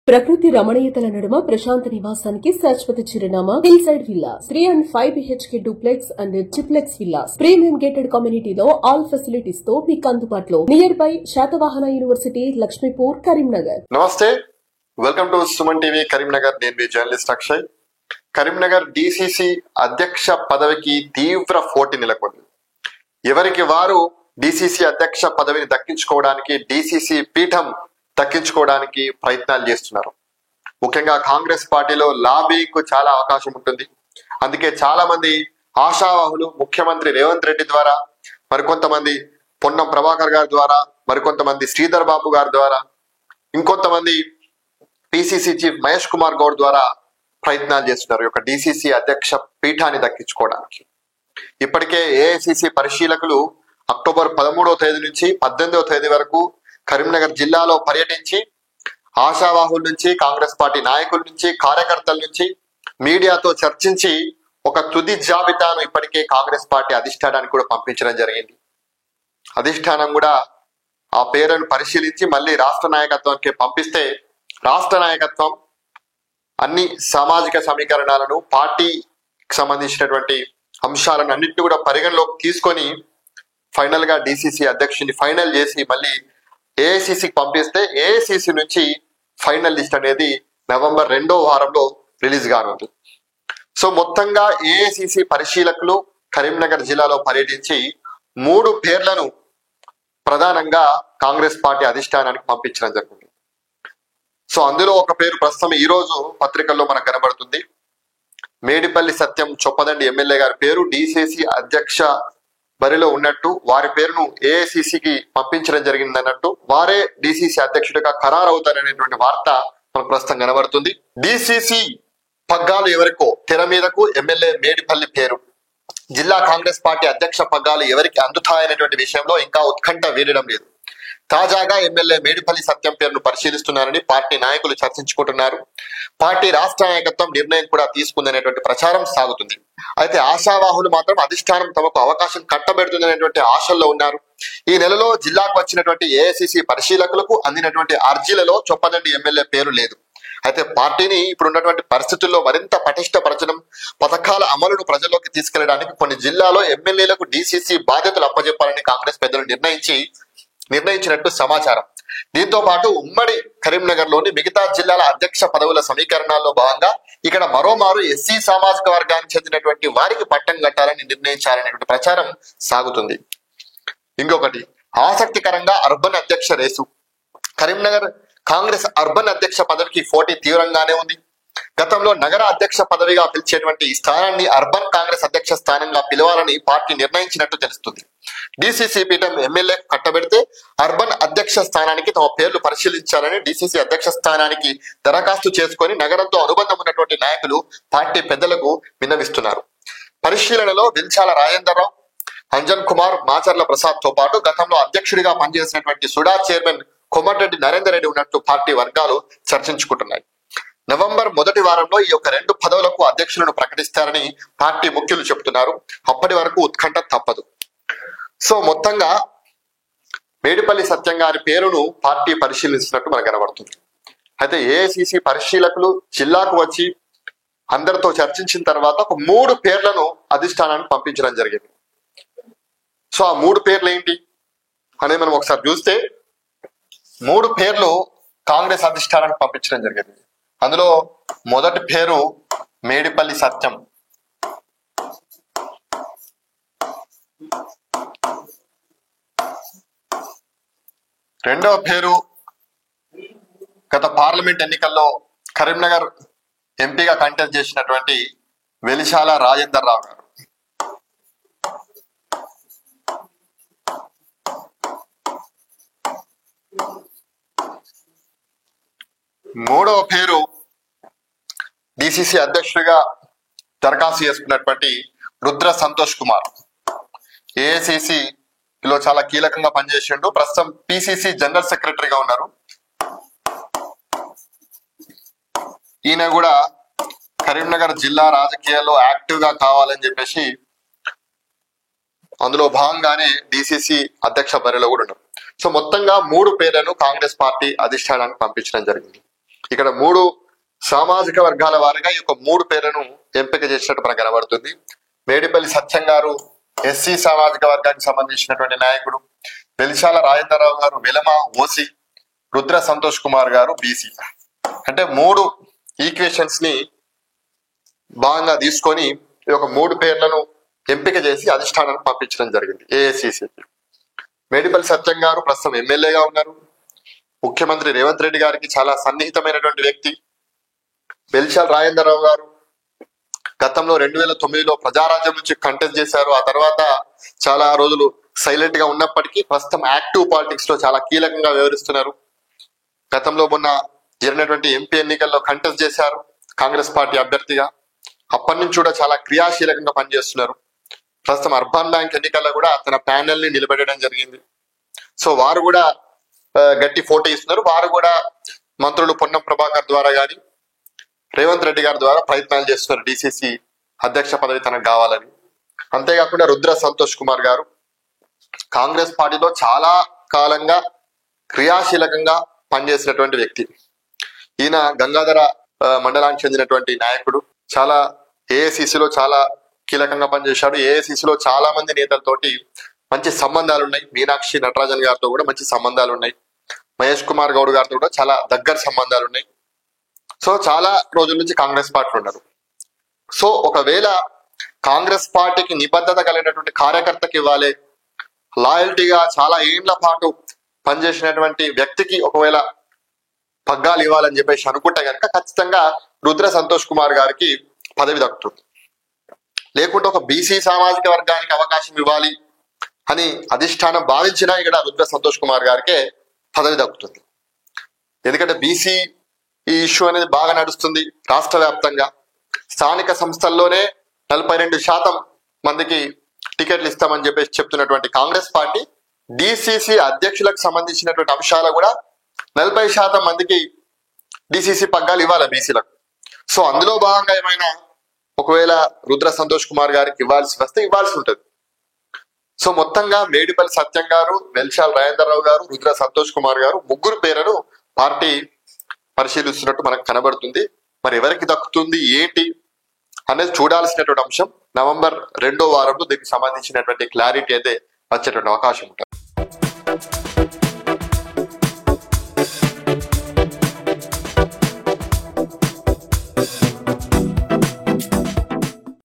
ప్రకృతి రమణీయతల నడుమ ప్రశాంత నివాసానికి శాశ్వత చిరునామా hill side villas 3 and 5 BHK duplex and triplex villas premium gated కమ్యూనిటీలో ఆల్ ఫెసిలిటీస్ తో మీకు అందుబాటులో nearby Satavahana university Laxmipur Karimnagar. నమస్తే, welcome to Suman TV Karimnagar. నేను మీ జర్నలిస్ట్ అక్షయ్. కరీంనగర్ డిసిసి అధ్యక్ష పదవికి తీవ్ర పోటీ నెలకొంది. ఎవరికి వారు డిసిసి అధ్యక్ష పదవిని దక్కించుకోవడానికి, డిసిసి పీఠం దక్కించుకోవడానికి ప్రయత్నాలు చేస్తున్నారు. ముఖ్యంగా కాంగ్రెస్ పార్టీలో లాబీకు చాలా అవకాశం ఉంటుంది. అందుకే చాలా మంది ఆశావాహులు ముఖ్యమంత్రి రేవంత్ రెడ్డి ద్వారా, మరికొంతమంది పొన్నం ప్రభాకర్ గారి ద్వారా, మరికొంతమంది శ్రీధర్ బాబు గారి ద్వారా, ఇంకొంతమంది పిసిసి చీఫ్ మహేష్ కుమార్ గౌడ్ ద్వారా ప్రయత్నాలు చేస్తున్నారు ఈ యొక్క డిసిసి అధ్యక్ష పీఠాన్ని దక్కించుకోవడానికి. ఇప్పటికే ఏఐసిసి పరిశీలకులు అక్టోబర్ 13వ తేదీ నుంచి 18వ తేదీ వరకు కరీంనగర్ జిల్లాలో పర్యటించి ఆశావాహుల నుంచి, కాంగ్రెస్ పార్టీ నాయకుల నుంచి, కార్యకర్తల నుంచి, మీడియాతో చర్చించి ఒక తుది జాబితాను ఇప్పటికే కాంగ్రెస్ పార్టీ అధిష్టానానికి కూడా పంపించడం జరిగింది. అధిష్టానం కూడా ఆ పేరును పరిశీలించి మళ్ళీ రాష్ట్ర నాయకత్వానికి పంపిస్తే, రాష్ట్ర నాయకత్వం అన్ని సామాజిక సమీకరణాలను, పార్టీకి సంబంధించినటువంటి అంశాలను అన్నింటినీ కూడా పరిగణలోకి తీసుకొని ఫైనల్ గా డిసిసి అధ్యక్షుని ఫైనల్ చేసి మళ్ళీ ఏఐసిసికి పంపిస్తే, ఏఐసిసి నుంచి ఫైనల్ లిస్ట్ అనేది నవంబర్ 2వ వారంలో రిలీజ్ కానుంది. సో మొత్తంగా ఏఐసిసి పరిశీలకులు కరీంనగర్ జిల్లాలో పర్యటించి 3 పేర్లను ప్రధానంగా కాంగ్రెస్ పార్టీ అధిష్టానానికి పంపించడం జరిగింది. సో అందులో ఒక పేరు ప్రస్తుతం ఈ రోజు పత్రికల్లో మనకు కనబడుతుంది. మేడిపల్లి సత్యం చొప్పదండి ఎమ్మెల్యే గారి పేరు డిసిసి అధ్యక్ష బరిలో ఉన్నట్టు, వారి పేరును ఏఐసిసికి పంపించడం జరిగింది అన్నట్టు, వారే డిసిసి అధ్యక్షుడిగా ఖరారు అవుతారనేటువంటి వార్త మనకు ప్రస్తుతం కనబడుతుంది. డిసిసి పగ్గాలు ఎవరికో తెర మీదకు ఎమ్మెల్యే మేడిపల్లి పేరు, జిల్లా కాంగ్రెస్ పార్టీ అధ్యక్ష పగ్గాలు ఎవరికి అందుతాయనేటువంటి విషయంలో ఇంకా ఉత్కంఠ వీడడం లేదు. తాజాగా ఎమ్మెల్యే మేడిపల్లి సత్యం పేరును పరిశీలిస్తున్నారని పార్టీ నాయకులు చర్చించుకుంటున్నారు. పార్టీ రాష్ట్ర నాయకత్వం నిర్ణయం కూడా తీసుకుందనేటువంటి ప్రచారం సాగుతుంది. అయితే ఆశావాహులు మాత్రం అధిష్టానం తమకు అవకాశం కట్టబెడుతుందనేటువంటి ఆశల్లో ఉన్నారు. ఈ నెలలో జిల్లాకు వచ్చినటువంటి ఏఐసిసి పరిశీలకులకు అందినటువంటి అర్జీలలో చొప్పదండి ఎమ్మెల్యే పేరు లేదు. అయితే పార్టీని ఇప్పుడు ఉన్నటువంటి పరిస్థితుల్లో మరింత పటిష్టపరచడం, పథకాల అమలును ప్రజల్లోకి తీసుకెళ్లడానికి కొన్ని జిల్లాలో ఎమ్మెల్యేలకు డిసిసి బాధ్యతలు అప్పజెప్పాలని కాంగ్రెస్ పెద్దలు నిర్ణయించినట్టు సమాచారం. దీంతో పాటు ఉమ్మడి కరీంనగర్ లోని మిగతా జిల్లాల అధ్యక్ష పదవుల సమీకరణాల్లో భాగంగా ఇక్కడ మరోమారు ఎస్సీ సామాజిక వర్గానికి చెందినటువంటి వారికి పట్టం కట్టాలని నిర్ణయించాలనేటువంటి ప్రచారం సాగుతుంది. ఇంకొకటి ఆసక్తికరంగా అర్బన్ అధ్యక్ష రేసు. కరీంనగర్ కాంగ్రెస్ అర్బన్ అధ్యక్ష పదవికి పోటీ తీవ్రంగానే ఉంది. గతంలో నగర అధ్యక్ష పదవిగా పిలిచేటువంటి ఈ స్థానాన్ని అర్బన్ కాంగ్రెస్ అధ్యక్ష స్థానంగా పిలవాలని పార్టీ నిర్ణయించినట్టు తెలుస్తుంది. డిసిసి పీఠం ఎమ్మెల్యే కట్టబెడితే అర్బన్ అధ్యక్ష స్థానానికి తమ పేర్లు పరిశీలించాలని డిసిసి అధ్యక్ష స్థానానికి దరఖాస్తు చేసుకుని నగరంతో అనుబంధం ఉన్నటువంటి నాయకులు పార్టీ పెద్దలకు విన్నవిస్తున్నారు. పరిశీలనలో విల్చాల రాజేందర్రావు, అంజన్ కుమార్, మాచర్ల ప్రసాద్ తో పాటు గతంలో అధ్యక్షుడిగా పనిచేసినటువంటి సుడా చైర్మన్ కోమటిరెడ్డి నరేందర్ రెడ్డి ఉన్నట్టు పార్టీ వర్గాలు చర్చించుకుంటున్నాయి. నవంబర్ 1వ వారంలో ఈ యొక్క 2 పదవులకు అధ్యక్షులను ప్రకటిస్తారని పార్టీ ముఖ్యులు చెబుతున్నారు. అప్పటి వరకు ఉత్కంఠ తప్పదు. సో మొత్తంగా మేడిపల్లి సత్యం గారి పేరును పార్టీ పరిశీలిస్తున్నట్టు మనకు కనబడుతుంది. అయితే ఏఐసిసి పరిశీలకులు జిల్లాకు వచ్చి అందరితో చర్చించిన తర్వాత ఒక 3 పేర్లను అధిష్టానానికి పంపించడం జరిగింది. సో ఆ 3 పేర్లు ఏంటి అనేది మనం ఒకసారి చూస్తే, 3 పేర్లు కాంగ్రెస్ అధిష్టానానికి పంపించడం జరిగింది. అందులో మొదటి పేరు మేడిపల్లి సత్యం, రెండవ పేరు గత పార్లమెంట్ ఎన్నికల్లో కరీంనగర్ ఎంపీగా కంటెస్ట్ చేసినటువంటి వెలిశాల రాజేందర్ రావు గారు, మూడవ పేరు డిసిసి అధ్యక్షుడిగా దరఖాస్తు చేసుకున్నటువంటి రుద్ర సంతోష్ కుమార్, ఏఐసిసిలో చాలా కీలకంగా పనిచేసిండు, ప్రస్తుతం పిసిసి జనరల్ సెక్రటరీగా ఉన్నారు. ఈయన కూడా కరీంనగర్ జిల్లా రాజకీయాల్లో యాక్టివ్ గా కావాలని చెప్పేసి అందులో భాగంగానే డిసిసి అధ్యక్ష బరిలో కూడా ఉన్నారు. సో మొత్తంగా 3 పేర్లను కాంగ్రెస్ పార్టీ అధిష్టానానికి పంపించడం జరిగింది. ఇక్కడ 3 సామాజిక వర్గాల వారిగా ఈ యొక్క 3 పేర్లను ఎంపిక చేసినట్టు మనకు కనబడుతుంది. మేడిపల్లి సత్యం గారు ఎస్సీ సామాజిక వర్గానికి సంబంధించినటువంటి నాయకుడు, వెలిశాల రాజేంద్రరావు గారు వెలమ ఓసీ, రుద్ర సంతోష్ కుమార్ గారు బీసీ. అంటే 3 ఈక్వేషన్స్ ని భాగంగా తీసుకొని ఈ యొక్క 3 పేర్లను ఎంపిక చేసి అధిష్టానానికి పంపించడం జరిగింది ఏఐసిసికి. మేడిపల్లి సత్యం గారు ప్రస్తుతం ఎమ్మెల్యేగా ఉన్నారు. ముఖ్యమంత్రి రేవంత్ రెడ్డి గారికి చాలా సన్నిహితమైనటువంటి వ్యక్తి. వెలిశాల రాజేంద్రరావు గారు గతంలో 2009లో ప్రజారాజ్యం నుంచి కంటెస్ట్ చేశారు. ఆ తర్వాత చాలా రోజులు సైలెంట్ గా ఉన్నప్పటికీ ప్రస్తుతం యాక్టివ్ పాలిటిక్స్ లో చాలా కీలకంగా వ్యవహరిస్తున్నారు. గతంలో మొన్న జరిగినటువంటి ఎంపీ ఎన్నికల్లో కంటెస్ట్ చేశారు కాంగ్రెస్ పార్టీ అభ్యర్థిగా. అప్పటి నుంచి కూడా చాలా క్రియాశీలకంగా పనిచేస్తున్నారు. ప్రస్తుతం అర్బన్ బ్యాంక్ ఎన్నికల్లో కూడా తన ప్యానెల్ ని నిలబెట్టడం జరిగింది. సో వారు కూడా గట్టి పోటీ ఇస్తున్నారు. వారు కూడా మంత్రులు పొన్నం ప్రభాకర్ ద్వారా గాని రేవంత్ రెడ్డి గారి ద్వారా ప్రయత్నాలు చేస్తున్నారు డిసిసి అధ్యక్ష పదవి తనకు కావాలని. అంతేకాకుండా రుద్ర సంతోష్ కుమార్ గారు కాంగ్రెస్ పార్టీలో చాలా కాలంగా క్రియాశీలకంగా పనిచేసినటువంటి వ్యక్తి. ఈయన గంగాధర మండలానికి చెందినటువంటి నాయకుడు. చాలా ఏఐసిసిలో చాలా కీలకంగా పనిచేశాడు. ఏఐసిసిలో చాలా మంది నేతలతోటి మంచి సంబంధాలు ఉన్నాయి. మీనాక్షి నటరాజన్ గారితో కూడా మంచి సంబంధాలు ఉన్నాయి. మహేష్ కుమార్ గౌడ్ గారితో కూడా చాలా దగ్గర సంబంధాలు ఉన్నాయి. సో చాలా రోజుల నుంచి కాంగ్రెస్ పార్టీలో ఉన్నారు. సో ఒకవేళ కాంగ్రెస్ పార్టీకి నిబద్ధత కలిగినటువంటి కార్యకర్తకి ఇవ్వాలి, లాయల్టీగా చాలా ఏళ్ల పాటు పనిచేసినటువంటి వ్యక్తికి ఒకవేళ పగ్గాలు ఇవ్వాలని చెప్పేసి అనుకుంటే కనుక ఖచ్చితంగా రుద్ర సంతోష్ కుమార్ గారికి పదవి దక్కుతుంది. లేకుంటే ఒక బీసీ సామాజిక వర్గానికి అవకాశం ఇవ్వాలి అని అధిష్టానం భావించినా ఇక్కడ రుద్ర సంతోష్ కుమార్ గారికే పదవి దక్కుతుంది. ఎందుకంటే బీసీ ఈ ఇష్యూ అనేది బాగా నడుస్తుంది రాష్ట్ర వ్యాప్తంగా. స్థానిక సంస్థల్లోనే 42% మందికి టికెట్లు ఇస్తామని చెప్పేసి చెప్తున్నటువంటి కాంగ్రెస్ పార్టీ డిసిసి అధ్యక్షులకు సంబంధించినటువంటి అంశాలు కూడా 40% మందికి డిసిసి పగ్గాలు ఇవ్వాలి బీసీలకు. సో అందులో భాగంగా ఏమైనా ఒకవేళ రుద్ర సంతోష్ కుమార్ గారికి ఇవ్వాల్సి వస్తే ఇవ్వాల్సి ఉంటుంది. సో మొత్తంగా మేడిపల్లి సత్యం గారు, వెలిశాల రాజేంద్రరావు గారు, రుద్ర సంతోష్ కుమార్ గారు 3 పేర్లను పార్టీ పరిశీలిస్తున్నట్టు మనకు కనబడుతుంది. మరి ఎవరికి దక్కుతుంది ఏంటి అనేది చూడాల్సినటువంటి అంశం. నవంబర్ 2వ వారంలో దీనికి సంబంధించినటువంటి క్లారిటీ అయితే వచ్చేటువంటి అవకాశం ఉంటుంది.